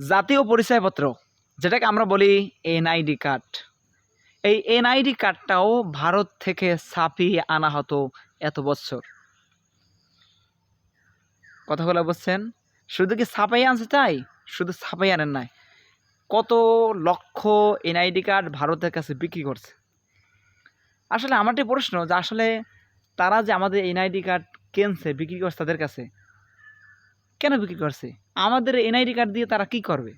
জাতীয় পরিচয়পত্র, যেটাকে আমরা বলি এনআইডি কার্ড, এই এনআইডি কার্ডটাও ভারত থেকে ছাপিয়ে আনা হতো এত বছর। কথাগুলো বুঝছেন? শুধু কি ছাপাই আনছে তাই? শুধু ছাপাই আনেন নাই, কত লক্ষ এনআইডি কার্ড ভারতের কাছে বিক্রি করছে। আসলে আমার একটি প্রশ্ন, যে আসলে তারা যে আমাদের এনআইডি কার্ড কিনছে, বিক্রি করছে তাদের কাছে, কেন বিক্রি করছে? আমাদের এনআইডি কার্ড দিয়ে তারা কি করবে?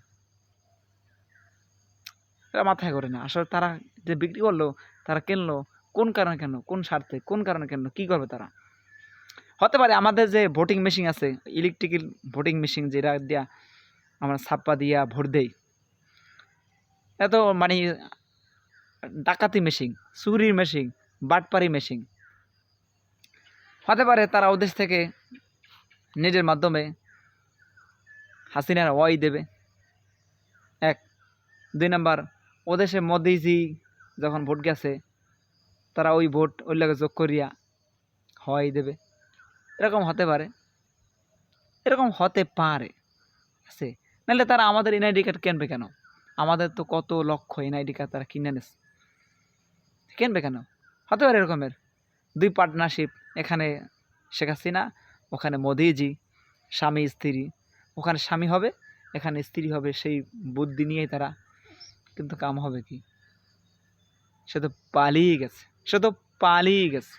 এটা মাথায় করে না। আসলে তারা যে বিক্রি করলো, তারা কিনলো কোন কারণে, কেন, কোন স্বার্থে, কোন কারণে, কেন, কি করবে তারা? হতে পারে আমাদের যে ভোটিং মেশিন আছে, ইলেকট্রিক্যাল ভোটিং মেশিন, যেটা দিয়া আমরা ছাপ্পা দিয়া ভোট দেই, এত মানে ডাকাতি মেশিন, চুরির মেশিন, বাটপারি মেশিন। হতে পারে তারা ওদেশ থেকে নিজের মাধ্যমে হাসিনার ওয়াই দেবে, এক। 2 নাম্বার, ওদেশে মোদিজি যখন ভোট গেছে, তারা ওই ভোট ওই লাগে যোগ করিয়া হয় দেবে। এরকম হতে পারে, এরকম হতে পারে, আছে। নাহলে তারা আমাদের এনআইডি কার্ড কিনবে কেন? আমাদের তো কত লক্ষ এনআইডি কার্ড তারা কিনে নিচ্ছে, কিনবে কেন? হতে পারে এরকমের 2 পার্টনারশিপ, এখানে শেখ হাসিনা, ওখানে মোদিজি, স্বামী স্ত্রী, ওখানে স্বামী হবে, এখানে স্ত্রী হবে, সেই বুদ্ধি নিয়েই তারা। কিন্তু কাম হবে কি? সে তো পালিয়ে গেছে, সে তো পালিয়ে গেছে।